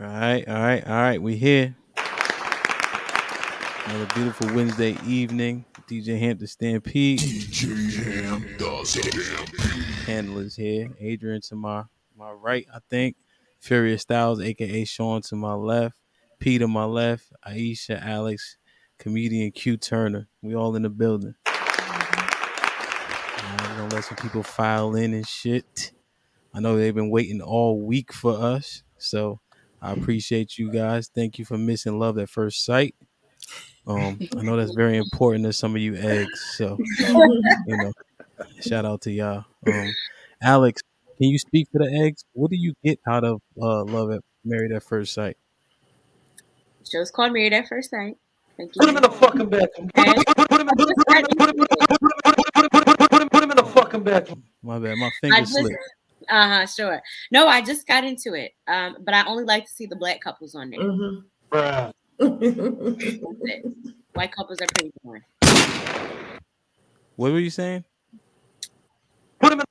All right. We here. Another beautiful Wednesday evening. DJ Hampton Stampede. DJ Ham the Stampede. Handlers here. Adrian to my right, I think. Furious Styles, aka Sean to my left. P to my left. Aisha, Alex, comedian Q Turner. We all in the building. We're gonna let some people file in and shit. I know they've been waiting all week for us, so I appreciate you guys. Thank you for missing love at first sight. I know that's very important to some of you eggs, so you know, shout out to y'all. Alex, can you speak to the eggs? What do you get out of love at married at first sight? The show's called Married at First Sight. Thank you. Put him in the fucking bedroom. Put him in the fucking bedroom. My bad, my finger slipped. Sure. No, I just got into it. But I only like to see the black couples on there. Bruh. That's it. White couples are pretty boring. What were you saying? Put him in.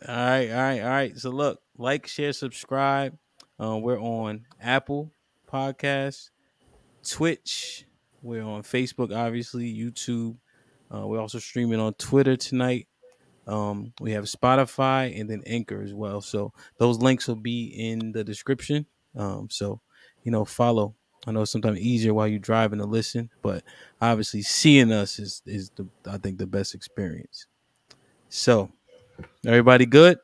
Okay. All right. So look, like, share, subscribe. We're on Apple Podcasts, Twitch. We're on Facebook, obviously, YouTube. We're also streaming on Twitter tonight. We have Spotify and then Anchor as well. So those links will be in the description. So follow. I know it's sometimes easier while you're driving to listen, but obviously seeing us is I think the best experience. So everybody good?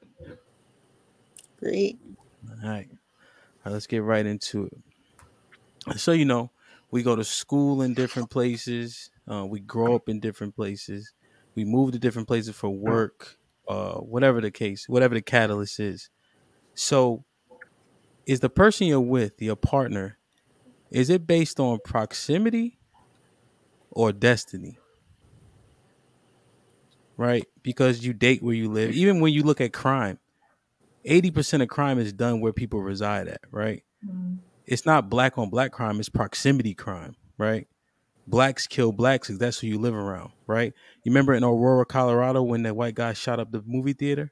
Great. All right, let's get right into it. So we go to school in different places. We grow up in different places. We move to different places for work, whatever the case, whatever the catalyst is. So is the person you're with, your partner, is it based on proximity or destiny? Right? Because you date where you live. Even when you look at crime, 80% of crime is done where people reside at, right? Mm-hmm. It's not black on black crime, it's proximity crime, right? Blacks kill blacks because that's who you live around, right? You remember in Aurora, Colorado, when that white guy shot up the movie theater?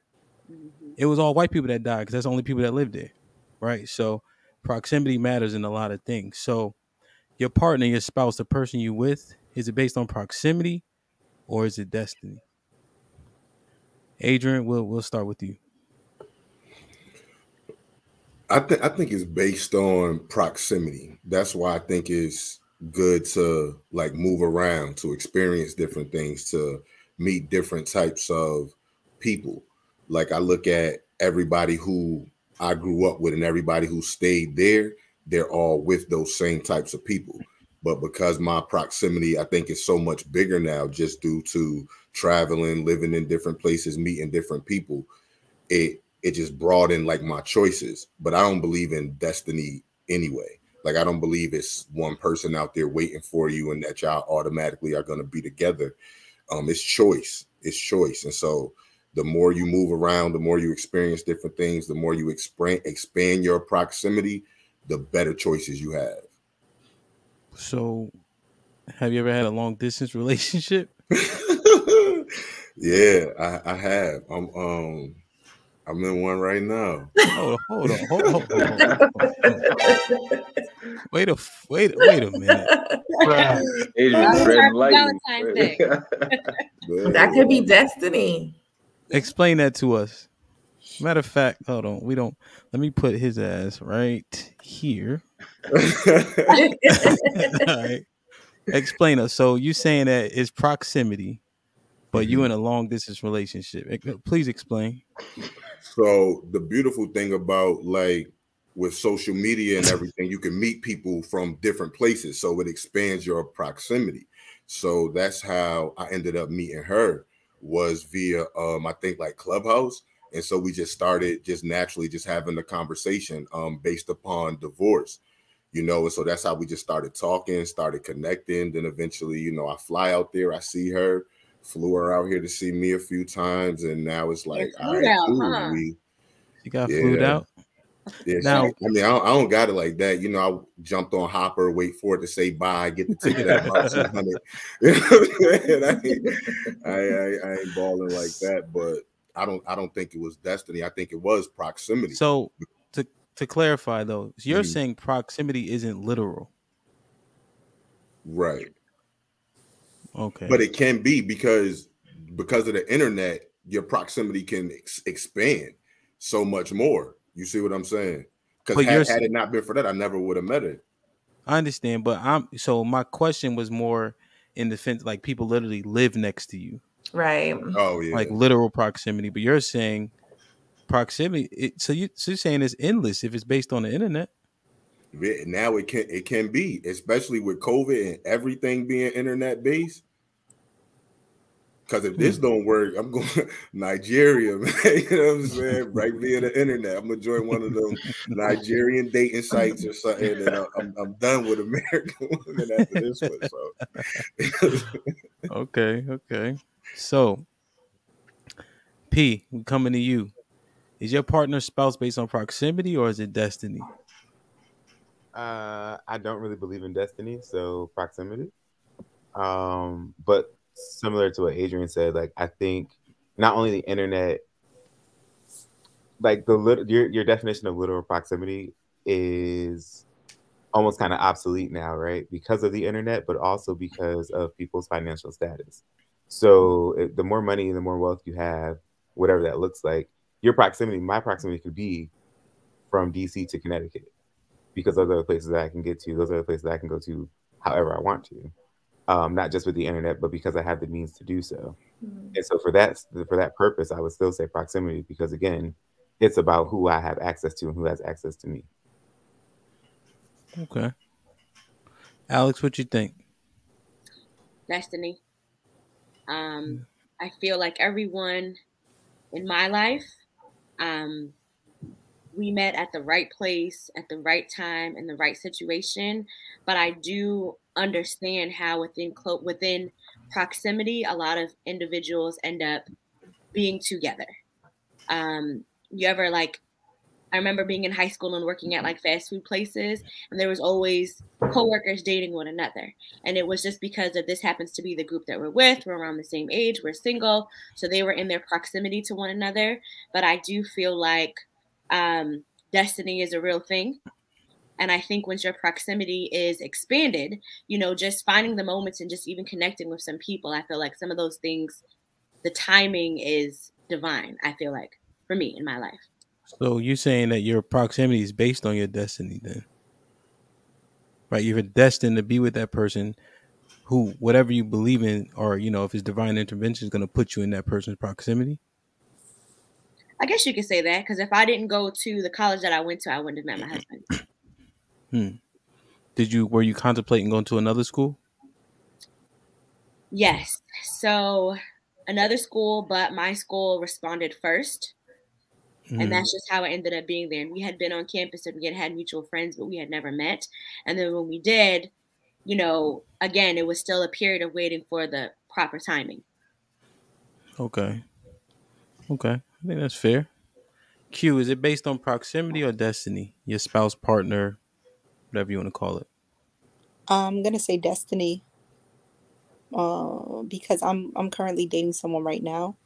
Mm-hmm. It was all white people that died because that's the only people that lived there, right? So proximity matters in a lot of things. So your partner, your spouse, the person you with, is it based on proximity or is it destiny? Adrian, we'll start with you. I think it's based on proximity. That's why I think it's good to like move around, to experience different things, to meet different types of people. Like I look at everybody who I grew up with and everybody who stayed there, they're all with those same types of people. But because my proximity, I think, is so much bigger now, just due to traveling, living in different places, meeting different people, it just broadened like my choices. But I don't believe in destiny anyway. Like I don't believe it's one person out there waiting for you and that y'all automatically are going to be together. It's choice. It's choice. And so the more you move around, the more you experience different things, the more you expand your proximity, the better choices you have. So have you ever had a long distance relationship? Yeah, I have. I'm in one right now. Hold on. Wait a minute. Valentine's Day. That could be destiny. Explain that to us. Matter of fact, hold on. Let me put his ass right here. All right. Explain us. So you saying that it's proximity, but you in a long distance relationship. Please explain. So the beautiful thing about like with social media and everything, you can meet people from different places. So it expands your proximity. So that's how I ended up meeting her, was via I think like Clubhouse. And so we just started just naturally just having the conversation based upon divorce, and so that's how we just started talking, started connecting. Then eventually, I fly out there, I see her, flew her out here to see me a few times. And now it's like, all right, cool. You got flued out? Yeah, now, I mean, I don't got it like that. I jumped on Hopper, wait for it to say bye, get the ticket at about 200. I ain't balling like that, but I don't think it was destiny. I think it was proximity. So to clarify though, you're Mhm. saying proximity isn't literal. Right. Okay. But it can be because of the internet, your proximity can expand so much more. You see what I'm saying? Because had it not been for that, I never would have met her. I understand, but so my question was more in the sense like people literally live next to you. Right. Oh yeah. Like literal proximity. But you're saying proximity, so you're saying it's endless if it's based on the internet. Now it can be, especially with COVID and everything being internet based. Because if this don't work, I'm going to Nigeria, man. You know what I'm saying? Right via the internet. I'm gonna join one of them Nigerian dating sites or something, and I'm done with American women after this one. So Okay. So P, we coming to you. Is your partner's spouse based on proximity or is it destiny? I don't really believe in destiny, so proximity. But similar to what Adrian said, like I think not only the internet, like your definition of literal proximity is almost kind of obsolete now, right? Because of the internet, but also because of people's financial status. So the more money, the more wealth you have, whatever that looks like, my proximity could be from DC to Connecticut because those are the places that I can get to. Those are the places that I can go to however I want to. Not just with the internet, but because I have the means to do so. And so for that purpose, I would still say proximity because again, it's about who I have access to and who has access to me. Okay. Alex, what you think? Destiny. I feel like everyone in my life, we met at the right place, at the right time, in the right situation. But I do understand how within proximity, a lot of individuals end up being together. You ever like? I remember being in high school and working at like fast food places, and there was always coworkers dating one another. And it was just because of this happens to be the group that we're with. We're around the same age. We're single, so they were in their proximity to one another. But I do feel like destiny is a real thing. And I think once your proximity is expanded, just finding the moments and just even connecting with some people, I feel like some of those things, the timing is divine, I feel like, for me in my life. So you're saying that your proximity is based on your destiny then? Right? You're destined to be with that person who, whatever you believe in, or, if it's divine intervention is going to put you in that person's proximity? I guess you could say that, because if I didn't go to the college that I went to, I wouldn't have met my husband. Were you contemplating going to another school? Yes. So another school, but my school responded first. And that's just how it ended up being there. And we had been on campus and we had mutual friends, but we had never met. And then when we did, again, it was still a period of waiting for the proper timing. Okay. I think that's fair. Q, is it based on proximity or destiny? Your spouse, partner, whatever you want to call it. I'm gonna say destiny, because I'm currently dating someone right now,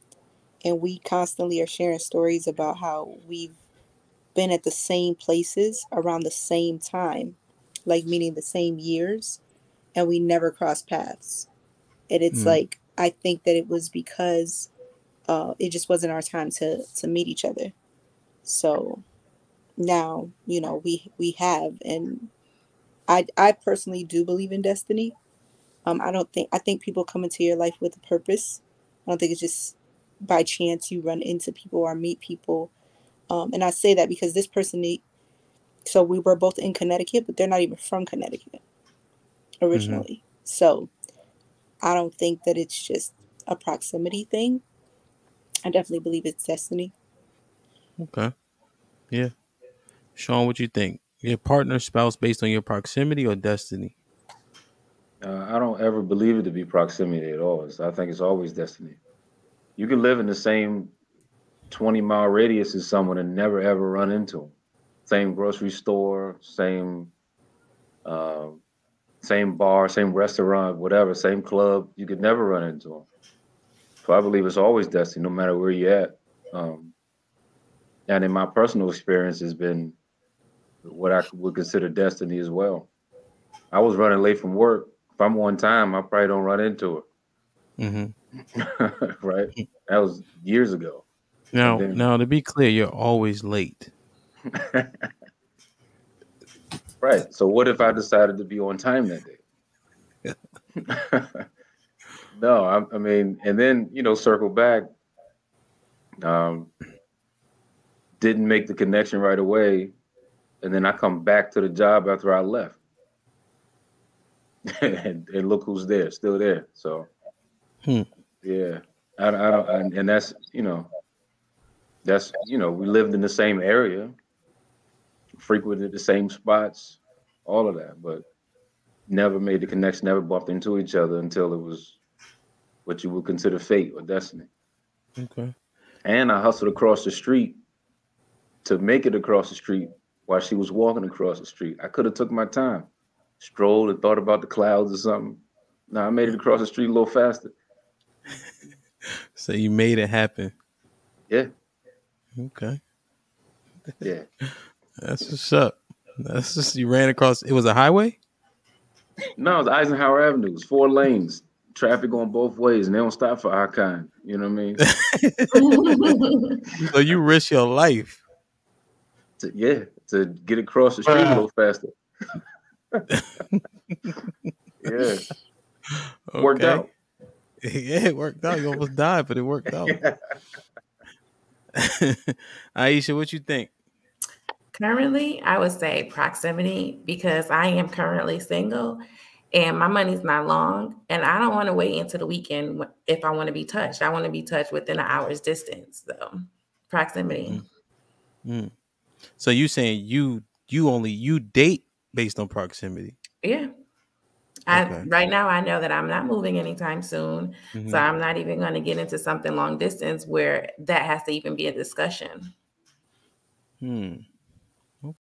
and we constantly are sharing stories about how we've been at the same places around the same time, like meaning the same years, and we never crossed paths. And it's like I think that it was because it just wasn't our time to meet each other. So now we have, and I personally do believe in destiny. I think people come into your life with a purpose. I don't think it's just by chance you run into people or meet people. And I say that because this person, so we were both in Connecticut, but they're not even from Connecticut originally. So I don't think that it's just a proximity thing. I definitely believe it's destiny. Okay. Yeah. Sean, what you think? Your partner, spouse based on your proximity or destiny? I don't ever believe it to be proximity at all. I think it's always destiny. You can live in the same 20-mile radius as someone and never ever run into them. Same grocery store, uh, same bar, same restaurant, whatever, same club. You could never run into them. So I believe it's always destiny, no matter where you're at. And in my personal experience has been what I would consider destiny as well. I was running late from work. If I'm on time, I probably don't run into her. Right? That was years ago. Now, to be clear, you're always late. Right. So what if I decided to be on time that day? No, I mean, and then, circle back, didn't make the connection right away. And then I come back to the job after I left. and look who's there, still there. So, yeah, I don't, and that's, we lived in the same area, frequented the same spots, all of that, but never made the connection, never bumped into each other until it was what you would consider fate or destiny. Okay. And I hustled across the street to make it across the street while she was walking across the street. I could have took my time, strolled and thought about the clouds or something. No, I made it across the street a little faster. So you made it happen. Yeah. Okay. Yeah. That's what's up. That's just, you ran across, it was a highway? No, it's Eisenhower Avenue. It's 4 lanes, traffic on both ways, and they don't stop for our kind. You know what I mean? So you risk your life. To get across the street a little faster. Yeah. Okay. Worked out. Yeah, it worked out. You almost died, but it worked out. Aisha, what you think? Currently, I would say proximity, because I am currently single and my money's not long, and I don't want to wait until the weekend if I want to be touched. I want to be touched within an hour's distance. So proximity. So you saying you date based on proximity? Yeah. Right now, I know that I'm not moving anytime soon. So I'm not even going to get into something long distance where that has to even be a discussion.